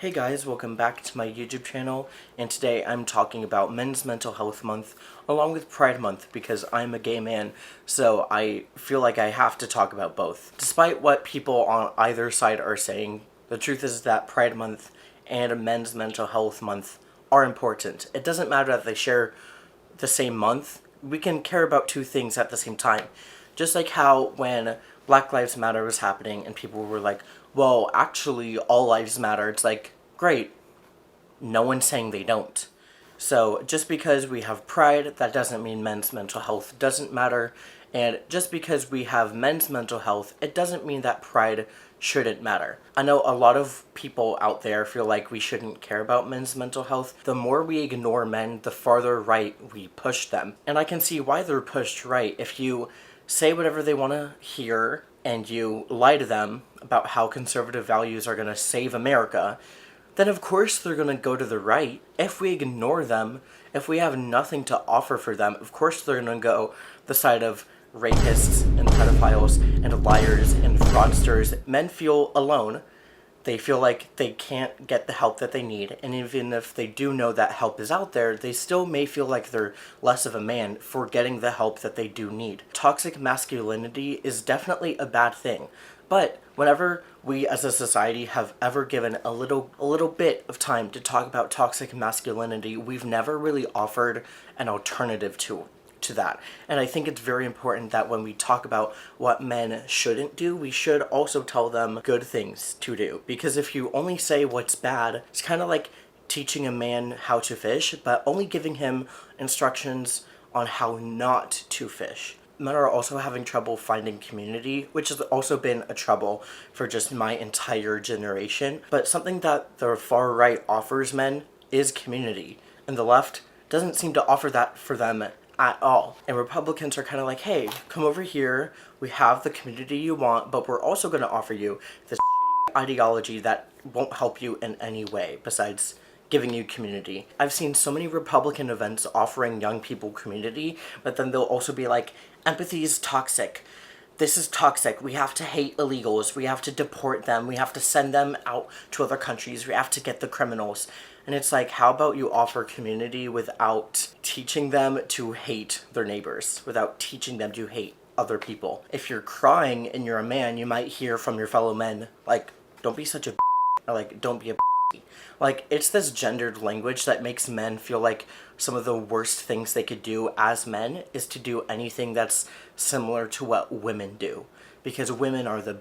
Hey guys, welcome back to my YouTube channel, and today I'm talking about Men's Mental Health Month along with Pride Month because I'm a gay man, so I feel like I have to talk about both. Despite what people on either side are saying, the truth is that Pride Month and Men's Mental Health Month are important. It doesn't matter that they share the same month, we can care about two things at the same time. Just like how when Black Lives Matter was happening and people were like, well, actually, all lives matter. It's like, great. No one's saying they don't. So just because we have Pride, that doesn't mean men's mental health doesn't matter. And just because we have men's mental health, it doesn't mean that Pride shouldn't matter. I know a lot of people out there feel like we shouldn't care about men's mental health. The more we ignore men, the farther right we push them. And I can see why they're pushed right. If you say whatever they want to hear and you lie to them about how conservative values are going to save America, then of course they're going to go to the right. If we ignore them, if we have nothing to offer for them, of course they're going to go the side of rapists and pedophiles and liars and fraudsters. Men feel alone. They feel like they can't get the help that they need, and even if they do know that help is out there, they still may feel like they're less of a man for getting the help that they do need. Toxic masculinity is definitely a bad thing, but whenever we as a society have ever given a little bit of time to talk about toxic masculinity, we've never really offered an alternative to that. And I think it's very important that when we talk about what men shouldn't do, we should also tell them good things to do. Because if you only say what's bad, it's kind of like teaching a man how to fish, but only giving him instructions on how not to fish. Men are also having trouble finding community, which has also been a trouble for just my entire generation. But something that the far right offers men is community, and the left doesn't seem to offer that for them at all. And Republicans are kind of like, hey, come over here, we have the community you want, but we're also going to offer you this ideology that won't help you in any way besides giving you community. I've seen so many Republican events offering young people community, but then they'll also be like, empathy is toxic. This is toxic. We have to hate illegals. We have to deport them. We have to send them out to other countries. We have to get the criminals. And it's like, how about you offer community without teaching them to hate their neighbors, without teaching them to hate other people? If you're crying and you're a man, you might hear from your fellow men, like, don't be such a or like, don't be a like, it's this gendered language that makes men feel like some of the worst things they could do as men is to do anything that's similar to what women do. Because women are the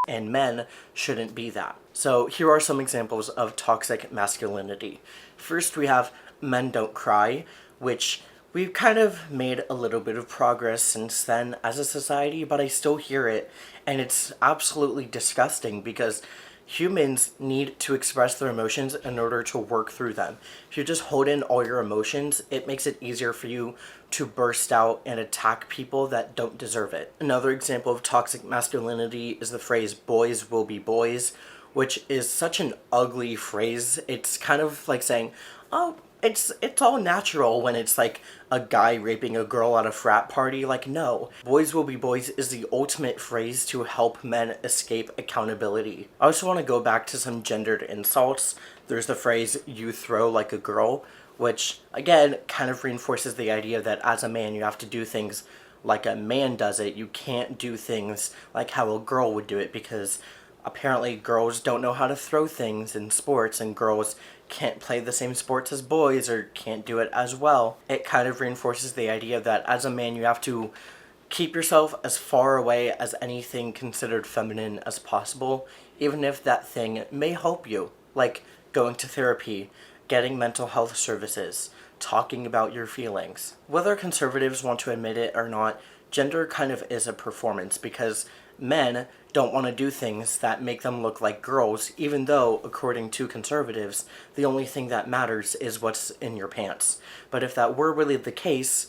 and men shouldn't be that. So here are some examples of toxic masculinity. First, we have men don't cry, which we've kind of made a little bit of progress since then as a society, but I still hear it, and it's absolutely disgusting because humans need to express their emotions in order to work through them. If you just hold in all your emotions, it makes it easier for you to burst out and attack people that don't deserve it. Another example of toxic masculinity is the phrase boys will be boys, which is such an ugly phrase. It's kind of like saying, oh, it's all natural when it's like a guy raping a girl at a frat party. Like, no. Boys will be boys is the ultimate phrase to help men escape accountability. I also want to go back to some gendered insults. There's the phrase, you throw like a girl, which, again, kind of reinforces the idea that as a man you have to do things like a man does it. You can't do things like how a girl would do it because apparently girls don't know how to throw things in sports, and girls can't play the same sports as boys or can't do it as well. It kind of reinforces the idea that as a man you have to keep yourself as far away as anything considered feminine as possible, even if that thing may help you, like going to therapy, getting mental health services, talking about your feelings. Whether conservatives want to admit it or not, gender kind of is a performance because men don't want to do things that make them look like girls, even though, according to conservatives, the only thing that matters is what's in your pants. But if that were really the case,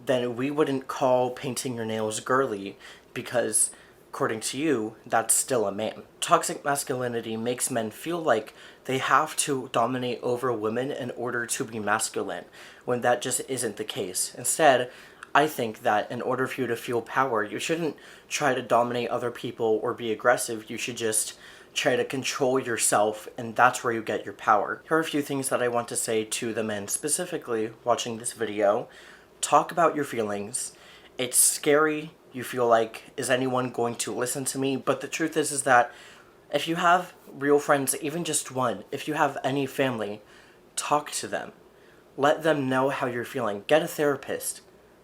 then we wouldn't call painting your nails girly, because, according to you, that's still a man. Toxic masculinity makes men feel like they have to dominate over women in order to be masculine, when that just isn't the case. Instead, I think that in order for you to feel power, you shouldn't try to dominate other people or be aggressive. You should just try to control yourself, and that's where you get your power. Here are a few things that I want to say to the men specifically watching this video. Talk about your feelings. It's scary. You feel like, is anyone going to listen to me? But the truth is that if you have real friends, even just one, if you have any family, talk to them. Let them know how you're feeling. Get a therapist.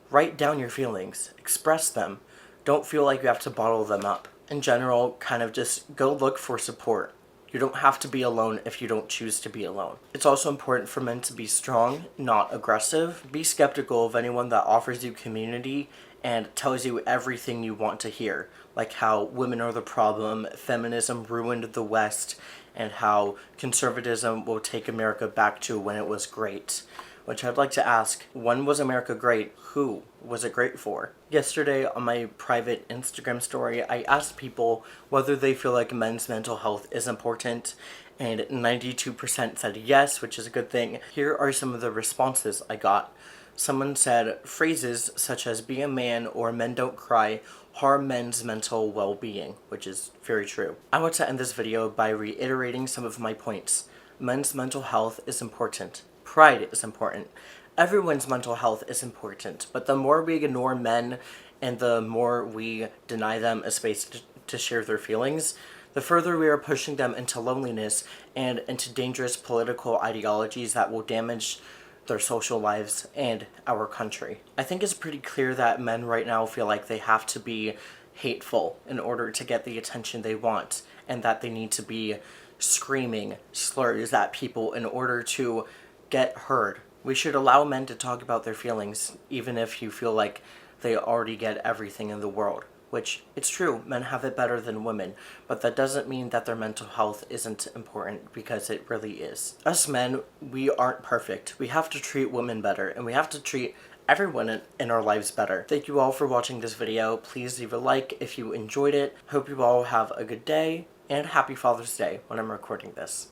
Write down your feelings. Express them. Don't feel like you have to bottle them up. In general, kind of just go look for support. You don't have to be alone if you don't choose to be alone. It's also important for men to be strong, not aggressive. Be skeptical of anyone that offers you community and tells you everything you want to hear, like how women are the problem, feminism ruined the West, and how conservatism will take America back to when it was great. Which I'd like to ask, when was America great? Who was it great for? Yesterday on my private Instagram story, I asked people whether they feel like men's mental health is important, and 92% said yes, which is a good thing. Here are some of the responses I got. Someone said, phrases such as be a man or men don't cry harm men's mental well-being, which is very true. I want to end this video by reiterating some of my points. Men's mental health is important. Pride is important. Everyone's mental health is important, but the more we ignore men and the more we deny them a space to share their feelings, the further we are pushing them into loneliness and into dangerous political ideologies that will damage their social lives and our country. I think it's pretty clear that men right now feel like they have to be hateful in order to get the attention they want, and that they need to be screaming slurs at people in order to get heard. We should allow men to talk about their feelings, even if you feel like they already get everything in the world. Which, it's true, men have it better than women, but that doesn't mean that their mental health isn't important, because it really is. Us men, we aren't perfect. We have to treat women better, and we have to treat everyone in our lives better. Thank you all for watching this video. Please leave a like if you enjoyed it. Hope you all have a good day, and happy Father's Day when I'm recording this.